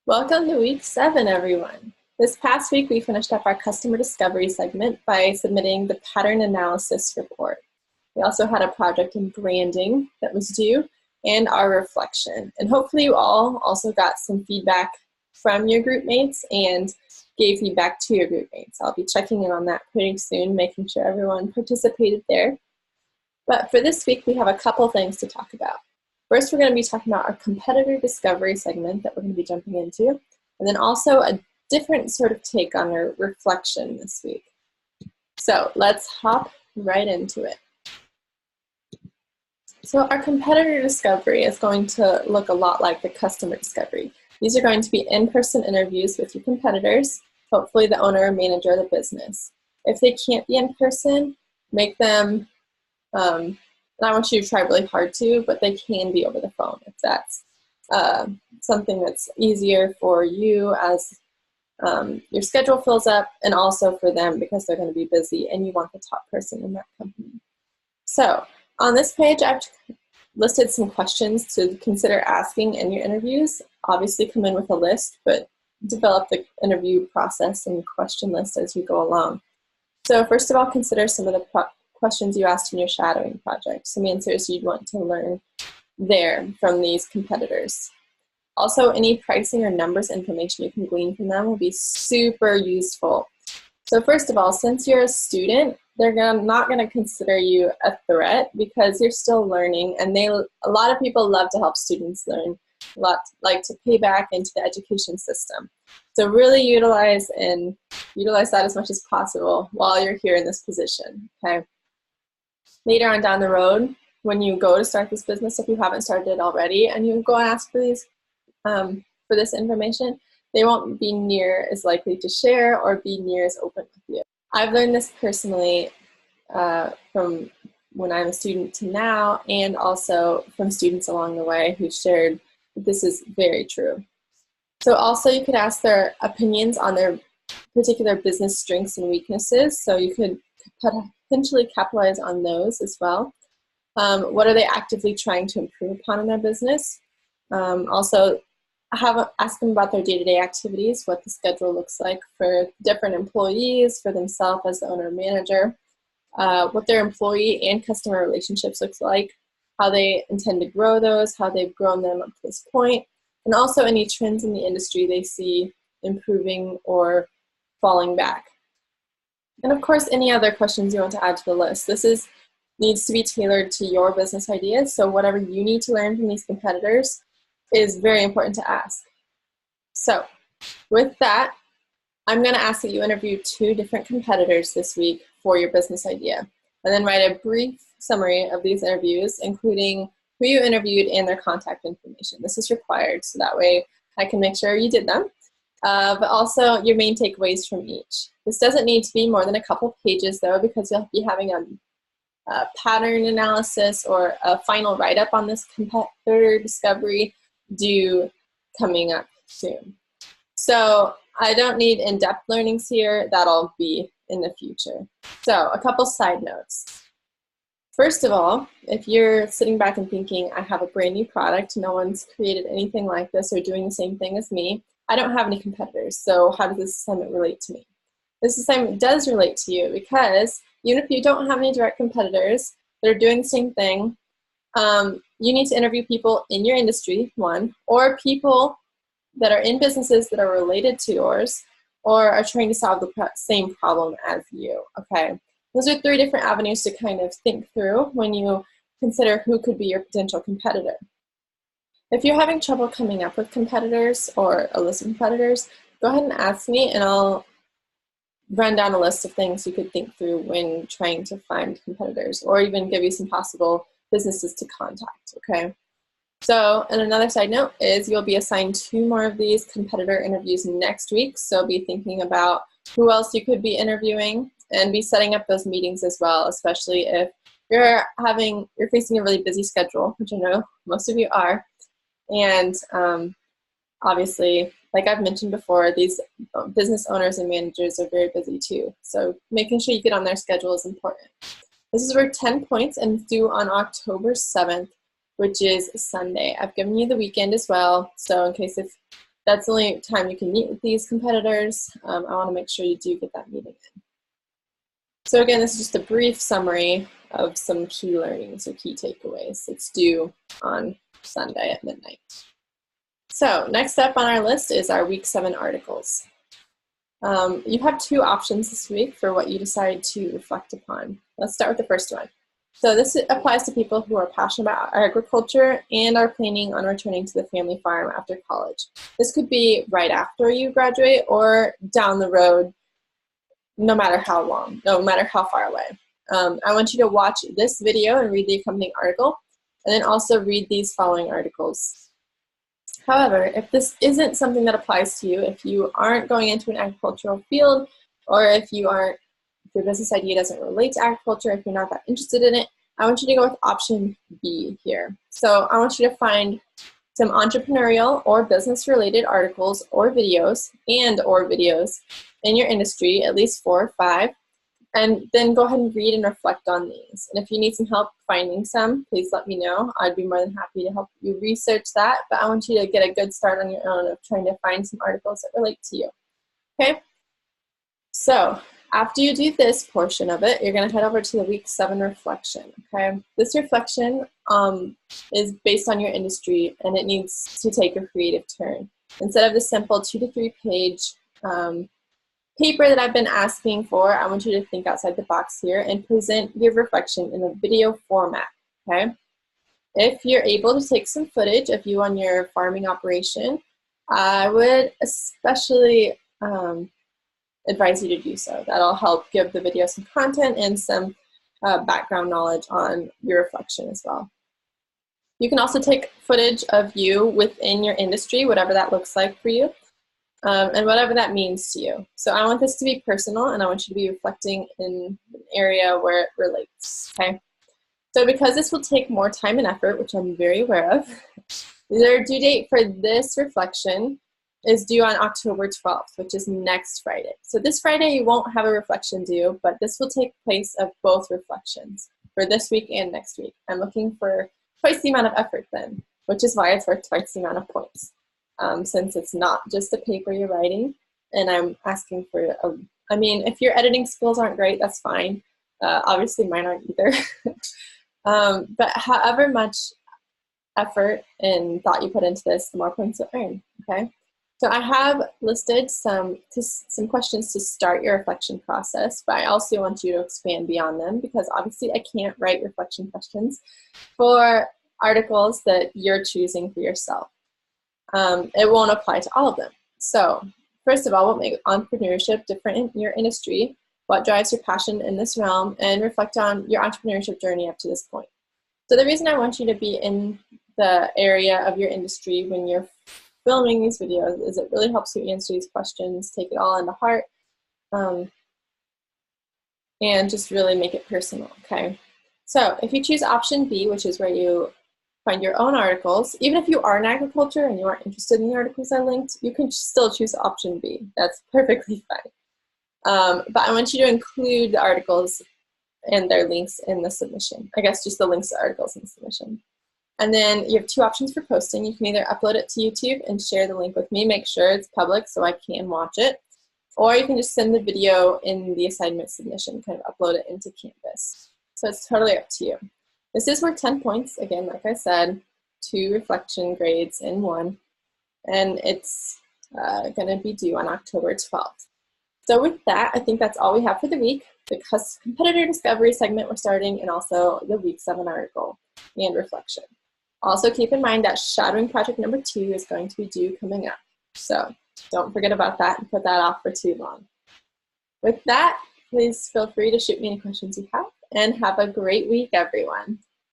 Welcome to week 7, everyone. This past week, we finished up our customer discovery segment by submitting the pattern analysis report. We also had a project in branding that was due and our reflection. And hopefully you all also got some feedback from your group mates and gave feedback to your group mates. I'll be checking in on that pretty soon, making sure everyone participated there. But for this week, we have a couple things to talk about. First, we're going to be talking about our competitor discovery segment that we're going to be jumping into, and then also a different sort of take on our reflection this week. So let's hop right into it. So our competitor discovery is going to look a lot like the customer discovery. These are going to be in-person interviews with your competitors, hopefully the owner or manager of the business. If they can't be in person, make them and I want you to try really hard to, but they can be over the phone if that's something that's easier for you as your schedule fills up, and also for them because they're going to be busy and you want the top person in that company. So on this page, I've listed some questions to consider asking in your interviews. Obviously come in with a list, but develop the interview process and question list as you go along. So first of all, consider some of the questions you asked in your shadowing project, some answers you'd want to learn there from these competitors. Also, any pricing or numbers information you can glean from them will be super useful. So first of all, since you're a student, they're not going to consider you a threat because you're still learning, and a lot of people love to help students learn, a lot like to pay back into the education system. So really utilize that as much as possible while you're here in this position, okay? Later on down the road, when you go to start this business, if you haven't started it already, and you go and ask for these for this information, they won't be near as likely to share or be near as open with you. I've learned this personally from when I'm a student to now, and also from students along the way who shared that this is very true. So also you could ask their opinions on their particular business strengths and weaknesses, so you could potentially capitalize on those as well. What are they actively trying to improve upon in their business? Also, ask them about their day-to-day activities, what the schedule looks like for different employees, for themselves as the owner or manager, what their employee and customer relationships looks like, how they intend to grow those, how they've grown them up to this point, and also any trends in the industry they see improving or falling back. And of course, any other questions you want to add to the list. This needs to be tailored to your business ideas, so whatever you need to learn from these competitors is very important to ask. So with that, I'm going to ask that you interview 2 different competitors this week for your business idea, and then write a brief summary of these interviews, including who you interviewed and their contact information. This is required, so that way I can make sure you did them. But also your main takeaways from each. This doesn't need to be more than a couple pages though, because you'll be having a pattern analysis or a final write-up on this competitor discovery due coming up soon. So I don't need in-depth learnings here, that'll be in the future. So a couple side notes. First of all, if you're sitting back and thinking, I have a brand new product, no one's created anything like this or doing the same thing as me, I don't have any competitors, so how does this assignment relate to me? This assignment does relate to you because even if you don't have any direct competitors that are doing the same thing, you need to interview people in your industry, one, or people that are in businesses that are related to yours or are trying to solve the same problem as you, okay? Those are 3 different avenues to kind of think through when you consider who could be your potential competitor. If you're having trouble coming up with competitors or a list of competitors, go ahead and ask me and I'll run down a list of things you could think through when trying to find competitors, or even give you some possible businesses to contact, okay? So, and another side note is you'll be assigned 2 more of these competitor interviews next week, so be thinking about who else you could be interviewing and be setting up those meetings as well, especially if you're facing a really busy schedule, which I know most of you are. And obviously, like I've mentioned before, these business owners and managers are very busy too. So making sure you get on their schedule is important. This is for 10 points and due on October 7th, which is Sunday. I've given you the weekend as well. So in case if that's the only time you can meet with these competitors. I want to make sure you do get that meeting in. So again, this is just a brief summary of some key learnings or key takeaways. It's due on Sunday at midnight. So next up on our list is our week 7 articles. You have 2 options this week for what you decide to reflect upon. Let's start with the first one. So this applies to people who are passionate about agriculture and are planning on returning to the family farm after college. This could be right after you graduate or down the road, no matter how long, no matter how far away. I want you to watch this video and read the accompanying article, and then also read these following articles. However, if this isn't something that applies to you, if you aren't going into an agricultural field, or if your business idea doesn't relate to agriculture, if you're not that interested in it, I want you to go with option B here. So I want you to find some entrepreneurial or business-related articles or videos in your industry, at least 4 or 5, and then go ahead and read and reflect on these. And if you need some help finding some, please let me know. I'd be more than happy to help you research that, but I want you to get a good start on your own of trying to find some articles that relate to you. Okay? So after you do this portion of it, you're going to head over to the week 7 reflection. Okay? This reflection is based on your industry, and it needs to take a creative turn. Instead of the simple 2 to 3 page paper that I've been asking for, I want you to think outside the box here and present your reflection in a video format, okay? If you're able to take some footage of you on your farming operation, I would especially advise you to do so. That'll help give the video some content and some background knowledge on your reflection as well. You can also take footage of you within your industry, whatever that looks like for you. And whatever that means to you. So I want this to be personal, and I want you to be reflecting in an area where it relates, okay? So because this will take more time and effort, which I'm very aware of, their due date for this reflection is due on October 12th, which is next Friday. So this Friday you won't have a reflection due, but this will take place of both reflections for this week and next week. I'm looking for twice the amount of effort then, which is why it's worth twice the amount of points. Since it's not just a paper you're writing, and I'm asking for I mean, if your editing skills aren't great, that's fine. Obviously mine aren't either. But however much effort and thought you put into this, the more points you'll earn, okay? So I have listed some questions to start your reflection process, but I also want you to expand beyond them, because obviously I can't write reflection questions for articles that you're choosing for yourself. It won't apply to all of them. So first of all, what makes entrepreneurship different in your industry? What drives your passion in this realm? And reflect on your entrepreneurship journey up to this point. So the reason I want you to be in the area of your industry when you're filming these videos is it really helps you answer these questions, take it all into heart, and just really make it personal, okay? So if you choose option B, which is where you find your own articles, even if you are in agriculture and you aren't interested in the articles I linked, you can still choose option B. That's perfectly fine. But I want you to include the articles and their links in the submission. I guess just the links to articles in the submission. And then you have 2 options for posting. You can either upload it to YouTube and share the link with me, make sure it's public so I can watch it, or you can just send the video in the assignment submission, kind of upload it into Canvas. So it's totally up to you. This is worth 10 points, again, like I said, 2 reflection grades in 1, and it's going to be due on October 12th. So with that, I think that's all we have for the week. The competitor discovery segment we're starting, and also the week 7 article and reflection. Also keep in mind that shadowing project number 2 is going to be due coming up. So don't forget about that and put that off for too long. With that, please feel free to shoot me any questions you have, and have a great week, everyone.